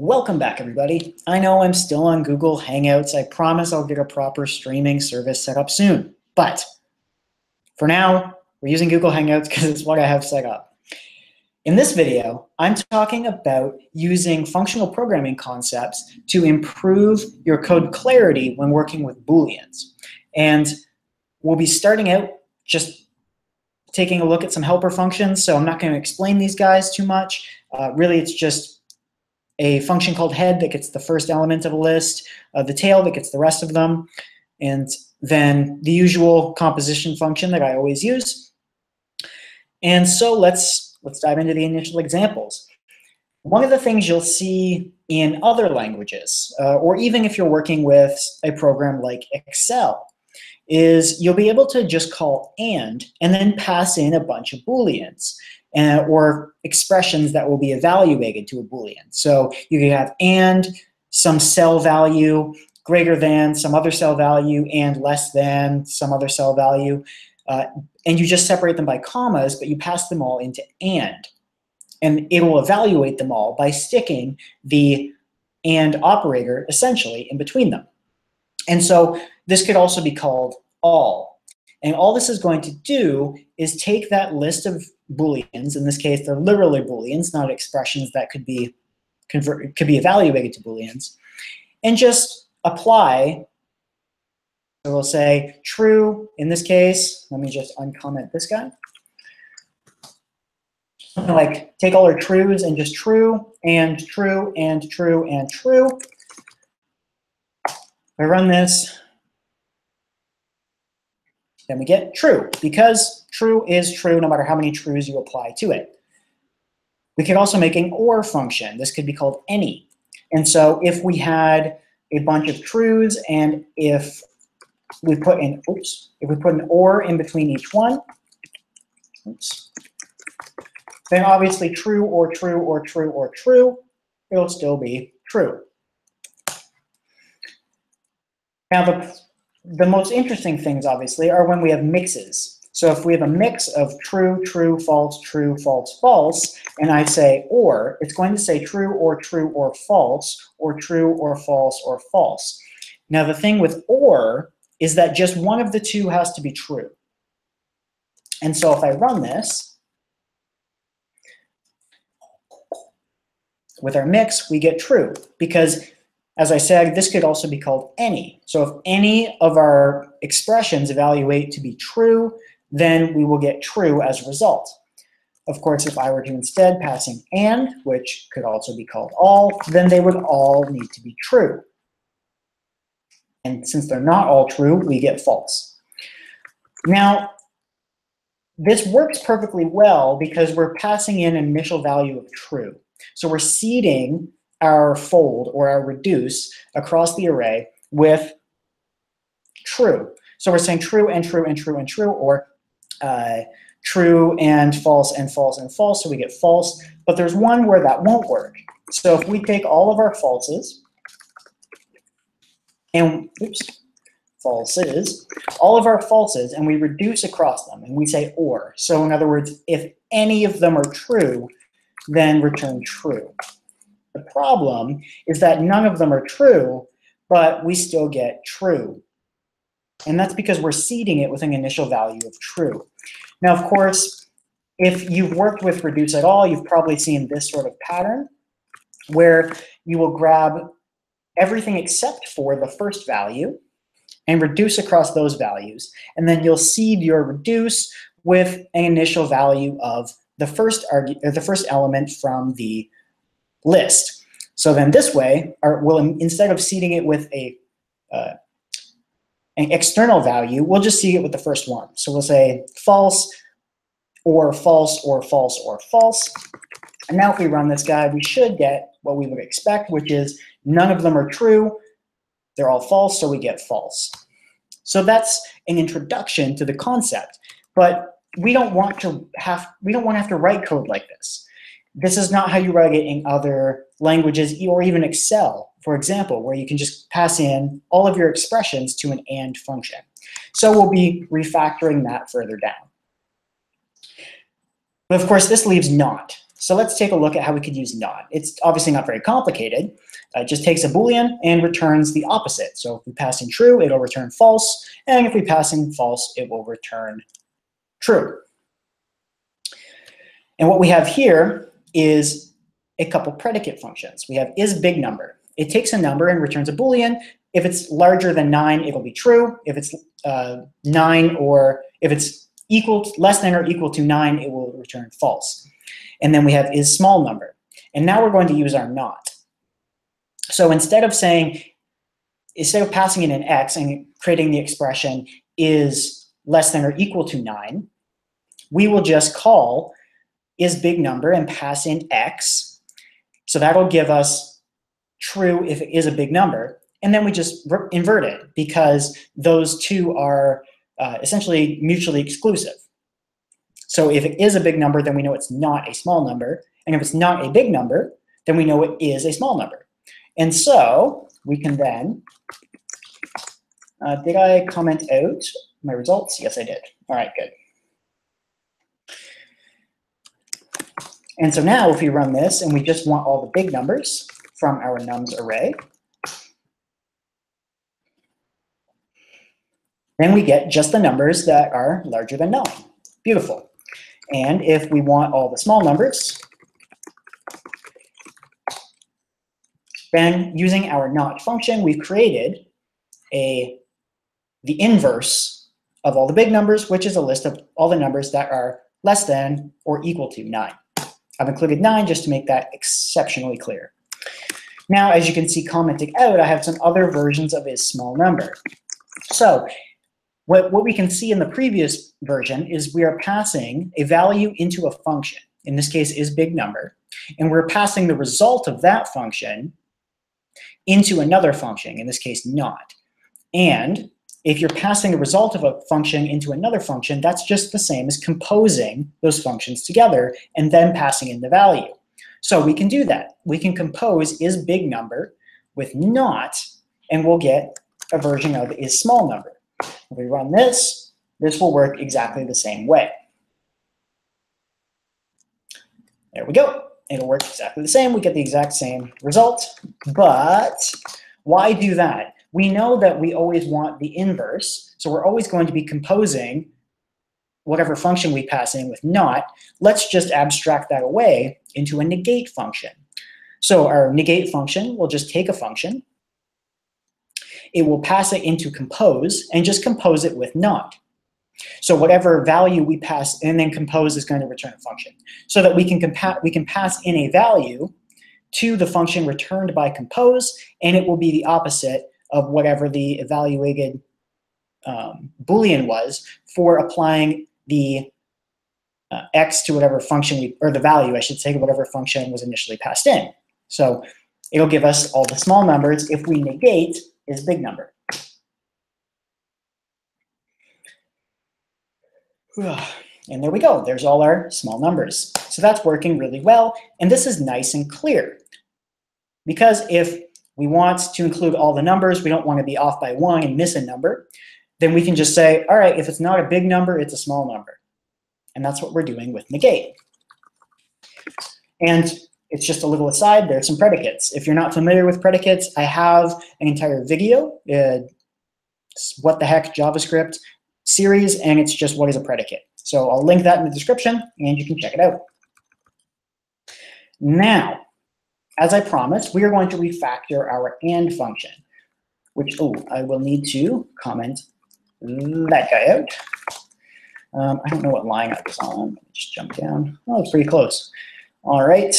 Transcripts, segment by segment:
Welcome back, everybody. I know I'm still on Google Hangouts. I promise I'll get a proper streaming service set up soon. But for now, we're using Google Hangouts because it's what I have set up. In this video, I'm talking about using functional programming concepts to improve your code clarity when working with Booleans. And we'll be starting out just taking a look at some helper functions. So I'm not going to explain these guys too much. Really, it's just a function called head that gets the first element of a list, the tail that gets the rest of them, and then the usual composition function that I always use. And so let's dive into the initial examples. One of the things you'll see in other languages, or even if you're working with a program like Excel, is you'll be able to just call and then pass in a bunch of Booleans. Or expressions that will be evaluated to a Boolean. So you can have and some cell value greater than some other cell value and less than some other cell value. And you just separate them by commas, but you pass them all into and it will evaluate them all by sticking the and operator essentially in between them. And so this could also be called all. And all this is going to do is take that list of Booleans, in this case they're literally Booleans, not expressions that could be evaluated to Booleans, and just apply. So we'll say true in this case. Let me just uncomment this guy. Something like take all our trues and just true and true and true and true. If I run this, then we get true, because true is true no matter how many trues you apply to it. We could also make an or function. This could be called any. And so if we had a bunch of trues and if we put an or in between each one, then obviously true or true or true or true, it'll still be true. Now the most interesting things, obviously, are when we have mixes. So if we have a mix of true, true, false, false, and I say or, it's going to say true or false, or true or false. Now the thing with or is that just one of the two has to be true. And so if I run this, with our mix, we get true, because as I said, this could also be called any. So if any of our expressions evaluate to be true, then we will get true as a result. Of course, if I were to instead passing and, which could also be called all, then they would all need to be true. And since they're not all true, we get false. Now, this works perfectly well because we're passing in an initial value of true. So we're seeding our fold or our reduce across the array with true. So we're saying true and true and true and true, or true and false and false and false, so we get false. But there's one where that won't work. So if we take all of our falses and all of our falses, and we reduce across them, and we say or. So in other words, if any of them are true, then return true. The problem is that none of them are true, but we still get true. And that's because we're seeding it with an initial value of true. Now, of course, if you've worked with reduce at all, you've probably seen this sort of pattern where you will grab everything except for the first value and reduce across those values. And then you'll seed your reduce with an initial value of the first element from the list. So then this way, instead of seeding it with an external value, we'll just seed it with the first one. So we'll say false or false or false or false. And now if we run this guy, we should get what we would expect, which is none of them are true. They're all false, so we get false. So that's an introduction to the concept. But we don't want to have to write code like this. This is not how you write it in other languages or even Excel, for example, where you can just pass in all of your expressions to an and function. So we'll be refactoring that further down. But of course, this leaves not. So let's take a look at how we could use not. It's obviously not very complicated. It just takes a Boolean and returns the opposite. So if we pass in true, it'll return false. And if we pass in false, it will return true. And what we have here is a couple predicate functions. We have isBigNumber. It takes a number and returns a Boolean. If it's larger than 9, it'll be true. If it's 9 or if it's less than or equal to 9, it will return false. And then we have isSmallNumber. And now we're going to use our not. So instead of passing in an x and creating the expression is less than or equal to 9, we will just call isBigNumber and pass in x. So that'll give us true if it is a big number. And then we just invert it because those two are essentially mutually exclusive. So if it is a big number, then we know it's not a small number. And if it's not a big number, then we know it is a small number. And so we can then, did I comment out my results? Yes, I did. All right, good. And so now if we run this and we just want all the big numbers from our nums array, then we get just the numbers that are larger than 9. Beautiful. And if we want all the small numbers, then using our not function, we've created the inverse of all the big numbers, which is a list of all the numbers that are less than or equal to 9. I've included 9 just to make that exceptionally clear. Now, as you can see commented out, I have some other versions of isSmallNumber. So what we can see in the previous version is we are passing a value into a function. In this case, isBigNumber. And we're passing the result of that function into another function, in this case, not. And if you're passing the result of a function into another function, that's just the same as composing those functions together and then passing in the value. So we can do that. We can compose isBigNumber with not, and we'll get a version of isSmallNumber. If we run this, this will work exactly the same way. There we go. It'll work exactly the same. We get the exact same result. But why do that? We know that we always want the inverse, so we're always going to be composing whatever function we pass in with not. Let's just abstract that away into a negate function. So our negate function will just take a function. It will pass it into compose and just compose it with not. So whatever value we pass and then compose is going to return a function. So that we can pass in a value to the function returned by compose, and it will be the opposite of whatever the evaluated Boolean was for applying the x to whatever function or the value, I should say, whatever function was initially passed in. So it'll give us all the small numbers if we negate isBigNumber. And there we go. There's all our small numbers. So that's working really well. And this is nice and clear. Because if we want to include all the numbers, we don't want to be off by 1 and miss a number, then we can just say, all right, if it's not a big number, it's a small number. And that's what we're doing with negate. And it's just a little aside, there's some predicates. If you're not familiar with predicates, I have an entire video, what the heck JavaScript series, and it's just what is a predicate. So I'll link that in the description, and you can check it out. Now, as I promised, we are going to refactor our AND function, which, I will need to comment that guy out. I don't know what line I was on. Let me just jump down. Oh, it's pretty close. All right.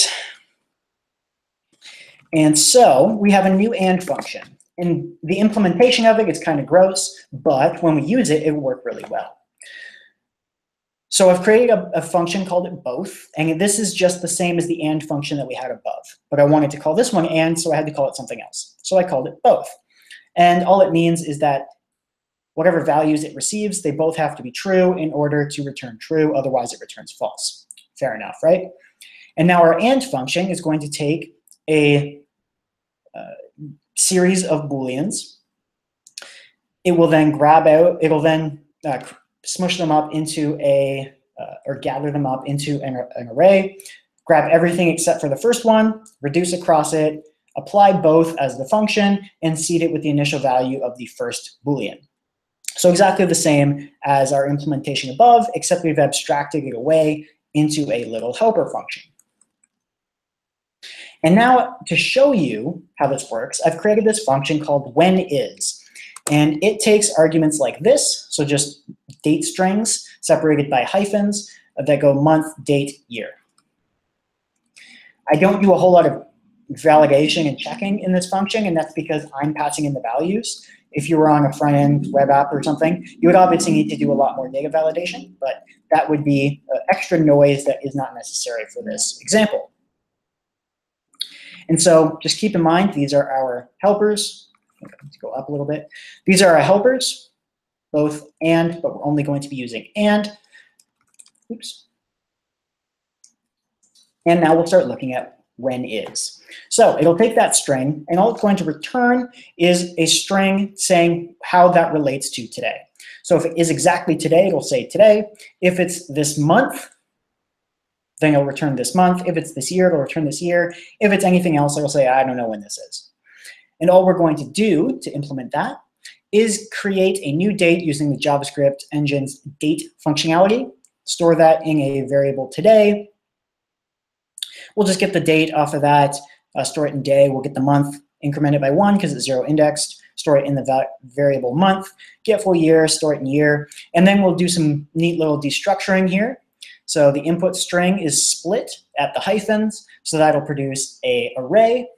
And so we have a new AND function. And the implementation of it is kind of gross, but when we use it, it will work really well. So I've created a function called it both, and this is just the same as the AND function that we had above. But I wanted to call this one AND, so I had to call it something else. So I called it both. And all it means is that whatever values it receives, they both have to be true in order to return true, otherwise it returns false. Fair enough, right? And now our AND function is going to take a series of Booleans. It will then it'll then smush them up into or gather them up into an array. grab everything except for the first one, reduce across it, apply both as the function, and seed it with the initial value of the first Boolean. So exactly the same as our implementation above, except we've abstracted it away into a little helper function. And now to show you how this works, I've created this function called whenIs. And it takes arguments like this, so just date strings separated by hyphens that go month, date, year. I don't do a whole lot of validation and checking in this function, and that's because I'm passing in the values. If you were on a front-end web app or something, you would obviously need to do a lot more data validation, but that would be extra noise that is not necessary for this example. And so just keep in mind, these are our helpers. Let's go up a little bit. These are our helpers, both and, but we're only going to be using and. Oops. And now we'll start looking at whenIs. So it'll take that string, and all it's going to return is a string saying how that relates to today. So if it is exactly today, it'll say today. If it's this month, then it'll return this month. If it's this year, it'll return this year. If it's anything else, it'll say, I don't know when this is. And all we're going to do to implement that is create a new date using the JavaScript engine's date functionality, store that in a variable today. We'll just get the date off of that, store it in day. We'll get the month, increment it by 1 because it's 0 indexed, store it in the variable month, get full year, store it in year, and then we'll do some neat little destructuring here. So the input string is split at the hyphens, so that'll produce an array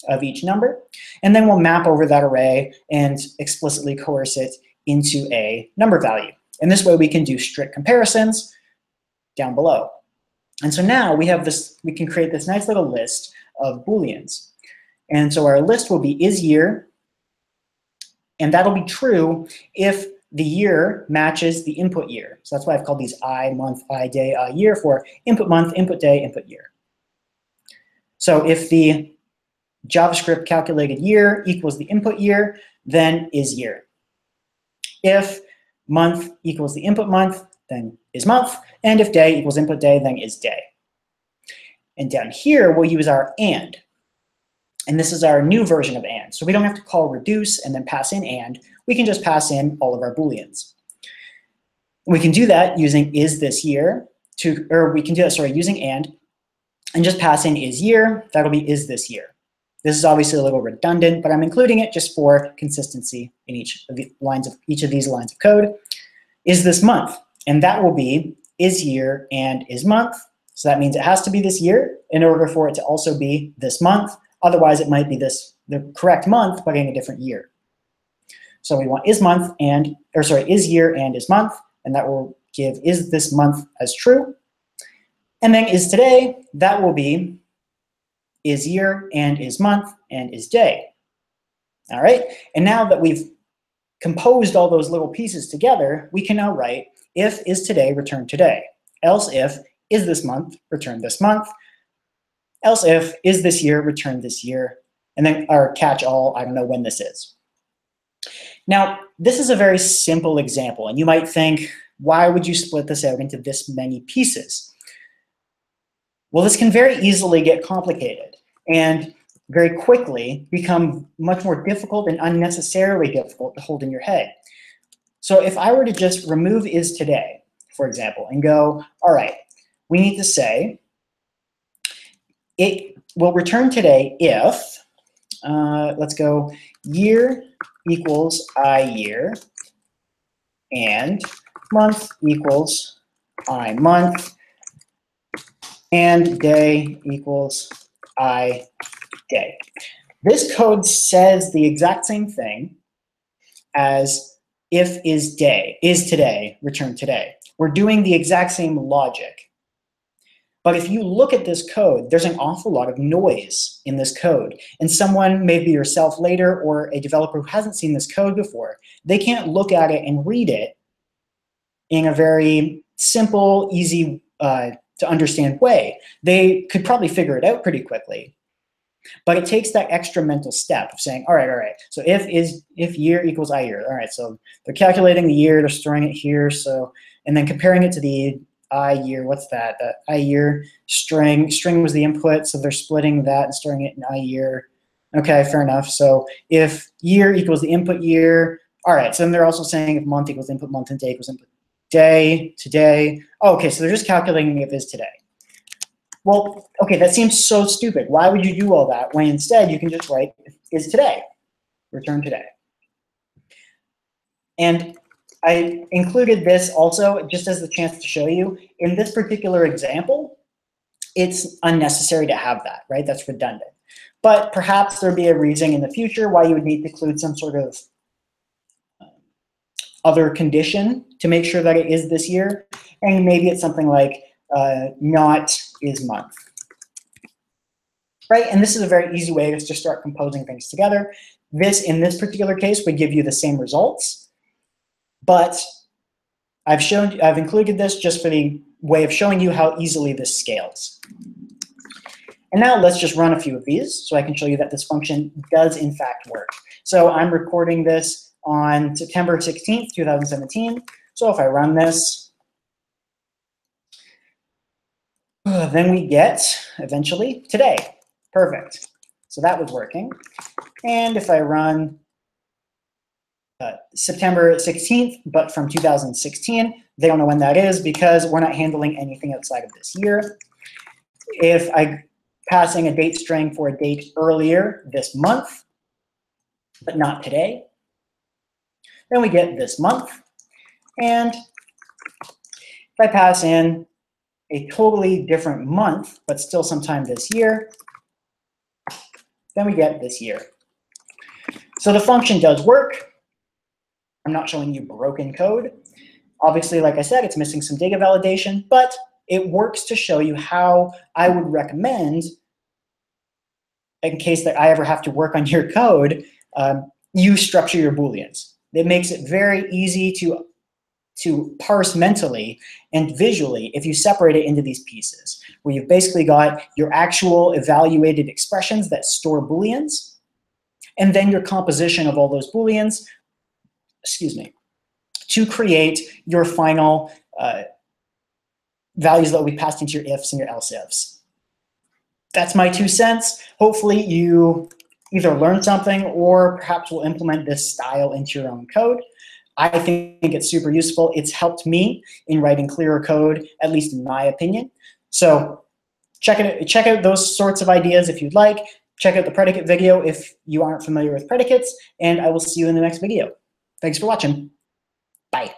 of each number, and then we'll map over that array and explicitly coerce it into a number value. And this way we can do strict comparisons down below. And so now we have this, we can create this nice little list of Booleans. And so our list will be isYear, and that'll be true if the year matches the input year. So that's why I've called these I month, I day, I year for input month, input day, input year. So if the JavaScript calculated year equals the input year, then isYear. If month equals the input month, then isMonth. And if day equals input day, then isDay. And down here, we'll use our and. And this is our new version of and. So we don't have to call reduce and then pass in and. We can just pass in all of our Booleans. We can do that using isThisYear, or we can do that, sorry, using and just pass in isYear. That'll be isThisYear. This is obviously a little redundant, but I'm including it just for consistency in each of these lines of code. IsThisMonth, and that will be isYear and isMonth. So that means it has to be this year in order for it to also be this month. Otherwise, it might be the correct month, but in a different year. So we want isYear and isMonth, and that will give isThisMonth as true. And then isToday, that will be isYear and isMonth and isDay. All right, and now that we've composed all those little pieces together, we can now write if isToday, return today. Else if isThisMonth, return this month. Else if isThisYear, return this year. And then our catch all, I don't know when this is. Now, this is a very simple example, and you might think, why would you split this out into this many pieces? Well, this can very easily get complicated and very quickly become much more difficult and unnecessarily difficult to hold in your head. So if I were to just remove isToday, for example, and go, all right, we need to say it will return today if, let's go, year equals iYear and month equals iMonth and day equals iDay. This code says the exact same thing as if isToday, return today. We're doing the exact same logic. But if you look at this code, there's an awful lot of noise in this code. And someone, maybe yourself later, or a developer who hasn't seen this code before, they can't look at it and read it in a very simple, easy to understand way. They could probably figure it out pretty quickly. But it takes that extra mental step of saying, all right, so if year equals iYear, all right, so they're calculating the year, they're storing it here, so, and then comparing it to the I year, what's that? The I year string. String was the input, so they're splitting that and storing it in I year. Okay, fair enough. So if year equals the input year, all right, so then they're also saying if month equals input month and day equals input day, today. Oh, okay, so they're just calculating if is today. Well, okay, that seems so stupid. Why would you do all that when instead you can just write is today, return today. And I included this also just as the chance to show you. In this particular example, it's unnecessary to have that, right? That's redundant. But perhaps there'd be a reason in the future why you would need to include some sort of other condition to make sure that it is this year. And maybe it's something like not is month. Right, and this is a very easy way to just start composing things together. This, in this particular case, would give you the same results, but I've included this just for the way of showing you how easily this scales. And now let's just run a few of these so I can show you that this function does in fact work. So I'm recording this on September 16th, 2017. So if I run this, then we get, eventually, today. Perfect. So that was working. And if I run September 16th, but from 2016, they don't know when that is because we're not handling anything outside of this year. If I passing a date string for a date earlier this month, but not today, then we get this month. And if I pass in a totally different month, but still sometime this year, then we get this year. So the function does work. I'm not showing you broken code. Obviously, like I said, it's missing some data validation, but it works to show you how I would recommend, in case that I ever have to work on your code, you structure your Booleans. It makes it very easy to parse mentally and visually if you separate it into these pieces, where you've basically got your actual evaluated expressions that store Booleans, and then your composition of all those Booleans, to create your final values that will be passed into your ifs and your else ifs. That's my 2 cents. Hopefully you either learned something or perhaps will implement this style into your own code. I think it's super useful. It's helped me in writing clearer code, at least in my opinion. So check out those sorts of ideas if you'd like. Check out the predicate video if you aren't familiar with predicates, and I will see you in the next video. Thanks for watching. Bye.